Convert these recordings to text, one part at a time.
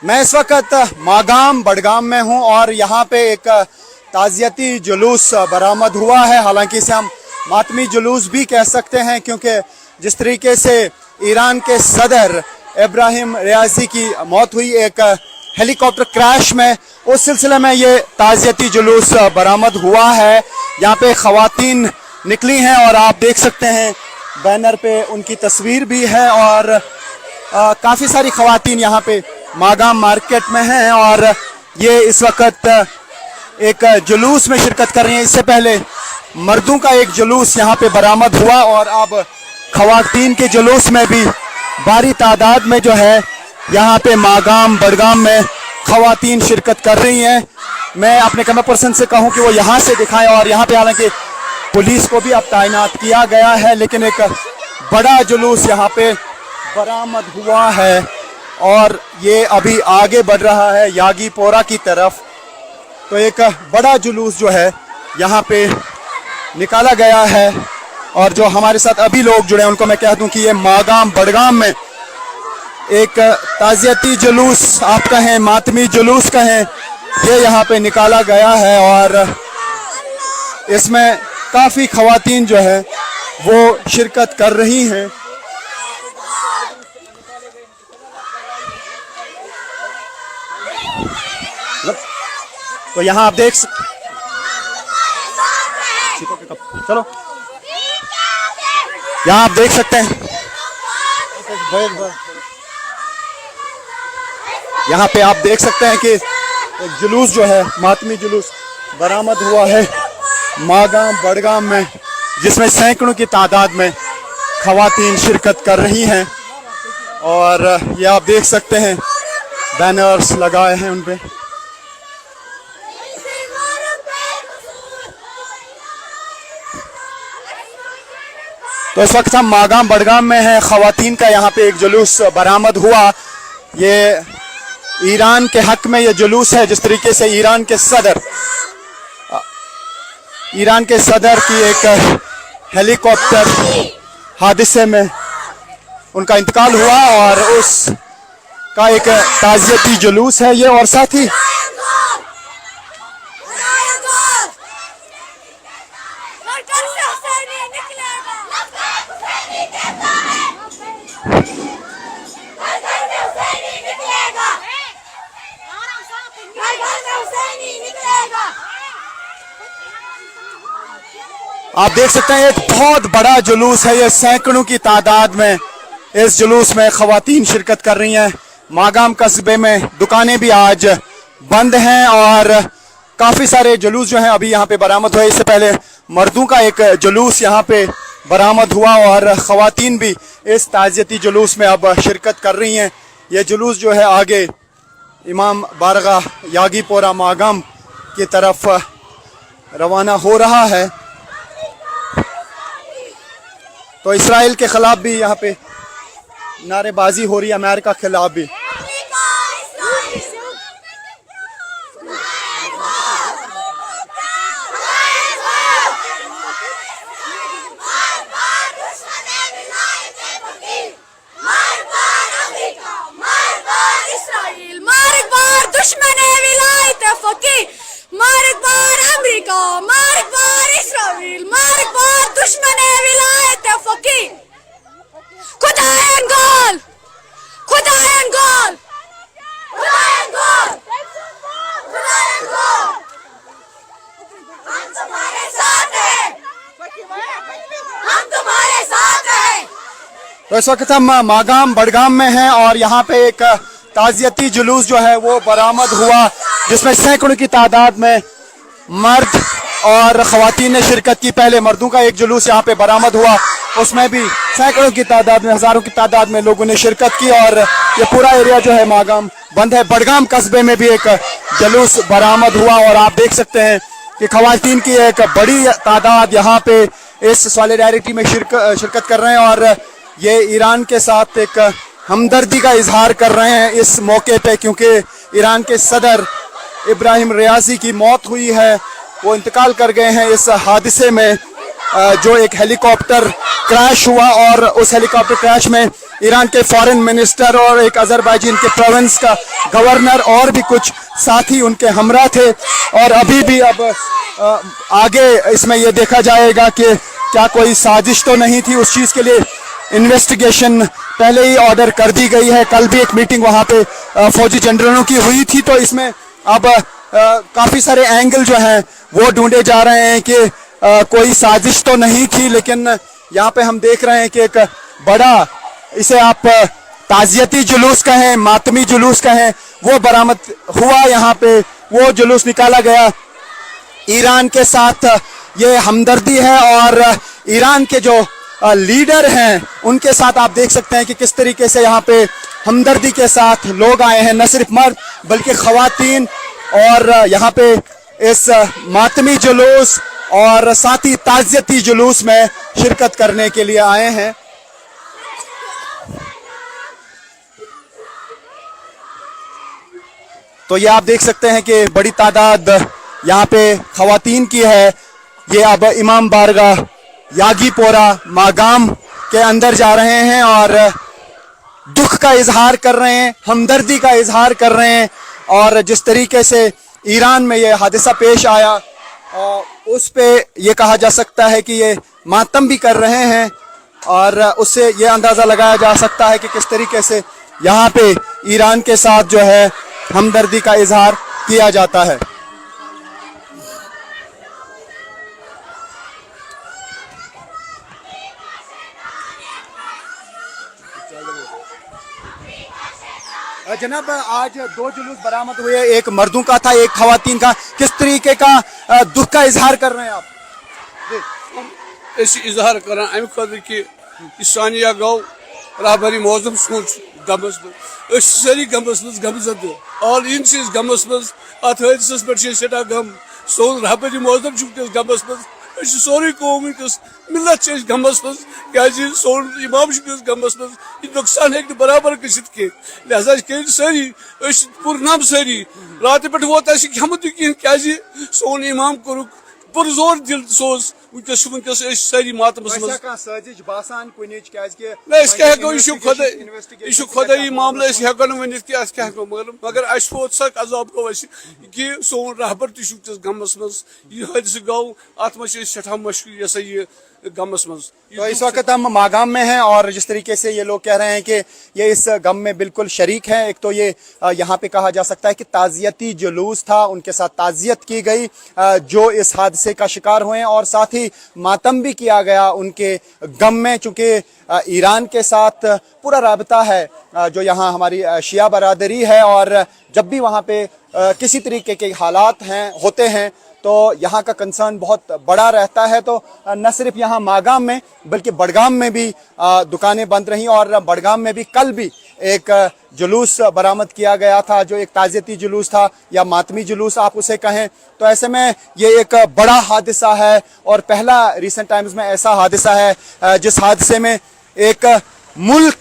मैं इस वक्त मागाम बडगाम में हूं और यहाँ पे एक ताज़ियती जुलूस बरामद हुआ है। हालांकि इसे हम मातमी जुलूस भी कह सकते हैं, क्योंकि जिस तरीके से ईरान के सदर इब्राहिम रियाजी की मौत हुई एक हेलीकॉप्टर क्रैश में, उस सिलसिले में ये ताज़ियती जुलूस बरामद हुआ है। यहाँ पे ख़वातीन निकली हैं और आप देख सकते हैं बैनर पे उनकी तस्वीर भी है और काफ़ी सारी ख़वातीन यहाँ पे मागाम मार्केट में हैं और ये इस वक्त एक जुलूस में शिरकत कर रही हैं। इससे पहले मर्दों का एक जुलूस यहाँ पे बरामद हुआ और अब ख़वातीन के जुलूस में भी भारी तादाद में जो है यहाँ पे मागाम बडगाम में ख़वातीन शिरकत कर रही हैं। मैं अपने कैमरा पर्सन से कहूँ कि वो यहाँ से दिखाएं और यहाँ पे हालांकि पुलिस को भी अब तैनात किया गया है, लेकिन एक बड़ा जुलूस यहाँ पे बरामद हुआ है और ये अभी आगे बढ़ रहा है यागीपोरा की तरफ। तो एक बड़ा जुलूस जो है यहाँ पे निकाला गया है और जो हमारे साथ अभी लोग जुड़े हैं उनको मैं कह दूं कि ये मागाम बडगाम में एक ताज़ियती जुलूस आप कहें, मातमी जुलूस कहें, ये यहाँ पे निकाला गया है और इसमें काफ़ी ख़वातीन जो है वो शिरकत कर रही हैं। तो यहाँ आप देख चलो यहाँ आप देख सकते हैं, यहाँ पे आप देख सकते हैं कि एक जुलूस जो है मातमी जुलूस बरामद हुआ है मागाम बडगाम में, जिसमें सैकड़ों की तादाद में ख़वातीन शिरकत कर रही हैं और ये आप देख सकते हैं बैनर्स लगाए हैं उन पे। तो इस वक्त हम मागाम बडगाम में हैं। ख़वातीन का यहाँ पे एक जुलूस बरामद हुआ। ये ईरान के हक में ये जुलूस है। जिस तरीके से ईरान के सदर की एक हेलीकॉप्टर हादसे में उनका इंतकाल हुआ और उस का एक ताज़ियती जुलूस है ये। और साथ ही आप देख सकते हैं एक बहुत बड़ा जुलूस है ये, सैकड़ों की तादाद में इस जुलूस में ख़वातीन शिरकत कर रही हैं। मागाम कस्बे में दुकानें भी आज बंद हैं और काफ़ी सारे जुलूस जो हैं अभी यहाँ पे बरामद हुए। इससे पहले मर्दों का एक जुलूस यहाँ पे बरामद हुआ और ख़वातीन भी इस ताज़ियती जुलूस में अब शिरकत कर रही हैं। ये जुलूस जो है आगे इमाम बारगाह यागीपोरा मागाम की तरफ रवाना हो रहा है। तो इसराइल के ख़िलाफ़ भी यहाँ पे नारेबाजी हो रही है, अमेरिका के खिलाफ भी। तो इस वक्त हम मागाम बडगाम में हैं और यहाँ पे एक ताज़ियती जुलूस जो है वो बरामद हुआ, जिसमें सैकड़ों की तादाद में मर्द और ख़वातीन ने शिरकत की। पहले मर्दों का एक जुलूस यहाँ पे बरामद हुआ, उसमें भी सैकड़ों की तादाद में, हज़ारों की तादाद में लोगों ने शिरकत की और ये पूरा एरिया जो है मागाम बंद है। बडगाम कस्बे में भी एक जुलूस बरामद हुआ और आप देख सकते हैं कि ख़वातीन की एक बड़ी तादाद यहाँ पे इस सॉलिडारिटी में शिरकत कर रहे हैं और ये ईरान के साथ एक हमदर्दी का इजहार कर रहे हैं इस मौके पे, क्योंकि ईरान के सदर इब्राहिम रियाजी की मौत हुई है। वो इंतकाल कर गए हैं इस हादसे में जो एक हेलीकॉप्टर क्रैश हुआ और उस हेलीकॉप्टर क्रैश में ईरान के फॉरेन मिनिस्टर और एक अजरबैजान के प्रोविंस का गवर्नर और भी कुछ साथी उनके हमरा थे। और अभी भी अब आगे इसमें यह देखा जाएगा कि क्या कोई साजिश तो नहीं थी। उस चीज़ के लिए इन्वेस्टिगेशन पहले ही ऑर्डर कर दी गई है। कल भी एक मीटिंग वहाँ पे फौजी जनरलों की हुई थी, तो इसमें अब काफ़ी सारे एंगल जो हैं वो ढूंढे जा रहे हैं कि कोई साजिश तो नहीं थी। लेकिन यहाँ पे हम देख रहे हैं कि एक बड़ा, इसे आप ताज़ियती जुलूस कहें, मातमी जुलूस कहें, वो बरामद हुआ। यहाँ पे वो जुलूस निकाला गया। ईरान के साथ ये हमदर्दी है और ईरान के जो लीडर हैं उनके साथ आप देख सकते हैं कि किस तरीके से यहाँ पे हमदर्दी के साथ लोग आए हैं, न सिर्फ मर्द बल्कि ख़वातीन। और यहाँ पे इस मातमी जुलूस और साथ ही ताज़ियती जुलूस में शिरकत करने के लिए आए हैं। तो ये आप देख सकते हैं कि बड़ी तादाद यहाँ पे ख़वातीन की है। ये अब इमाम बारगाह यागीपोरा मागाम के अंदर जा रहे हैं और दुख का इजहार कर रहे हैं, हमदर्दी का इजहार कर रहे हैं। और जिस तरीके से ईरान में ये हादसा पेश आया उस पे ये कहा जा सकता है कि ये मातम भी कर रहे हैं। और उससे ये अंदाज़ा लगाया जा सकता है कि किस तरीके से यहाँ पे ईरान के साथ जो है हमदर्दी का इजहार किया जाता है। जनाब, आज दो जुलूस बरामद हुए, एक मर्दों का था, एक खवातीन का। किस तरीके का दुख का इजहार कर रहे हैं आप? इजहार कर अम खतर कि सानिया गो रहबरी मौजूद सोच गमस मज सारी गमस मज गमजद ऑल इन गमस मज अत हादस पे सठा गम सोन रहबरी मौजूद गमस मज सोरे कौम मिलत गमस मज क्या सोन इमाम गमस मज यह नुकसान हे बराबर गसित कह लिहाजा कर सारी पुरनाम सारी रात पे वोत हमत क्या सोन इमाम कोर पुरजोर दिल सोज वनकस सारी मातमस खुदाई मामला हेको वन क्या मगर वोत सख अजाब गो कि सोन रहबर तुस गमस मज यह हादस गो अत मे सठा मुश्किल ये सा ये गमस मज। तो इस वक्त हम मागाम में हैं और जिस तरीके से ये लोग कह रहे हैं कि ये इस गम में बिल्कुल शरीक हैं। एक तो ये यहाँ पे कहा जा सकता है कि ताज़ियती जुलूस था, उनके साथ ताज़ियत की गई जो इस हादसे का शिकार हुए हैं, और साथ ही मातम भी किया गया उनके गम में। चूँकि ईरान के साथ पूरा राबता है जो यहाँ हमारी शिया बरादरी है, और जब भी वहाँ पे किसी तरीके के हालात होते हैं तो यहाँ का कंसर्न बहुत बड़ा रहता है। तो न सिर्फ यहाँ मागाम में बल्कि बडगाम में भी दुकानें बंद रहीं, और बडगाम में भी कल भी एक जुलूस बरामद किया गया था जो एक ताज़ियती जुलूस था या मातमी जुलूस आप उसे कहें। तो ऐसे में ये एक बड़ा हादसा है और पहला रिसेंट टाइम्स में ऐसा हादसा है जिस हादसे में एक मुल्क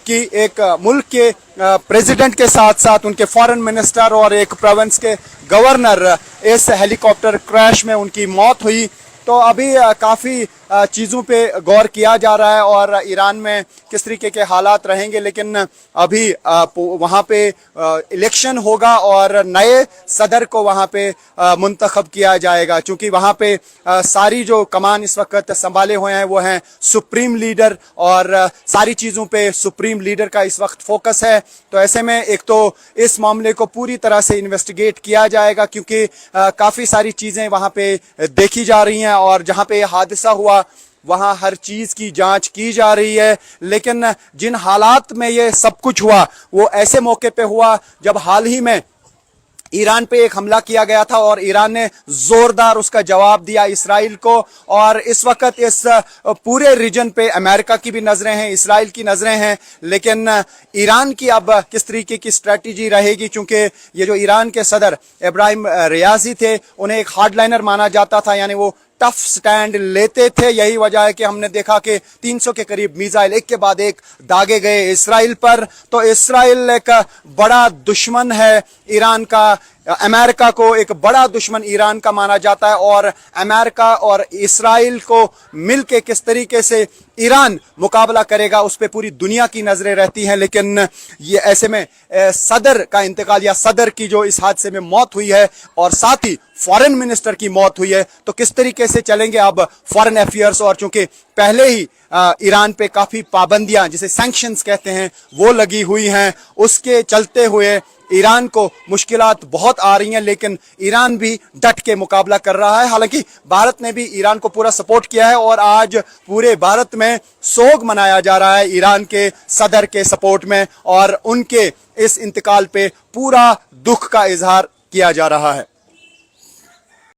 के प्रेसिडेंट के साथ साथ उनके फॉरेन मिनिस्टर और एक प्रोविंस के गवर्नर इस हेलीकॉप्टर क्रैश में उनकी मौत हुई। तो अभी काफ़ी चीज़ों पे गौर किया जा रहा है और ईरान में किस तरीके के हालात रहेंगे। लेकिन अभी वहाँ पे इलेक्शन होगा और नए सदर को वहाँ पे मुंतखब किया जाएगा, क्योंकि वहाँ पे सारी जो कमान इस वक्त संभाले हुए हैं वो हैं सुप्रीम लीडर, और सारी चीज़ों पे सुप्रीम लीडर का इस वक्त फोकस है। तो ऐसे में एक तो इस मामले को पूरी तरह से इन्वेस्टिगेट किया जाएगा, क्योंकि काफ़ी सारी चीज़ें वहाँ पे देखी जा रही हैं, और जहाँ पे हादसा हुआ वहाँ हर चीज़ की जांच की जा रही है। लेकिन जिन हालात में ये सब कुछ हुआ वो ऐसे मौके पे हुआ जब हाल ही में ईरान पे एक हमला किया गया था और ईरान ने जोरदार उसका जवाब दिया इसराइल को। और इस वक्त इस पूरे रीजन पे अमेरिका की भी नज़रें हैं, इसराइल की नज़रें हैं, लेकिन ईरान की अब किस तरीके की स्ट्रेटजी रहेगी, क्योंकि ये जो ईरान के सदर इब्राहिम रियाजी थे उन्हें एक हार्डलाइनर माना जाता था, यानी वो टफ स्टैंड लेते थे। यही वजह है कि हमने देखा कि 300 के करीब मिसाइल एक के बाद एक दागे गए इसराइल पर। तो इसराइल एक बड़ा दुश्मन है ईरान का। अमेरिका को एक बड़ा दुश्मन ईरान का माना जाता है और अमेरिका और इसराइल को मिलके किस तरीके से ईरान मुकाबला करेगा उस पे पूरी दुनिया की नजरें रहती हैं। लेकिन ये ऐसे में सदर का इंतकाल या सदर की जो इस हादसे में मौत हुई है और साथ ही फॉरेन मिनिस्टर की मौत हुई है, तो किस तरीके से चलेंगे अब फॉरेन अफेयर्स। और चूंकि पहले ही ईरान पे काफी पाबंदियां जिसे सैंक्शंस कहते हैं वो लगी हुई हैं, उसके चलते हुए ईरान को मुश्किलात बहुत आ रही हैं। लेकिन ईरान भी डट के मुकाबला कर रहा है। हालांकि भारत ने भी ईरान को पूरा सपोर्ट किया है और आज पूरे भारत में सोग मनाया जा रहा है ईरान के सदर के सपोर्ट में और उनके इस इंतकाल पे पूरा दुख का इजहार किया जा रहा है।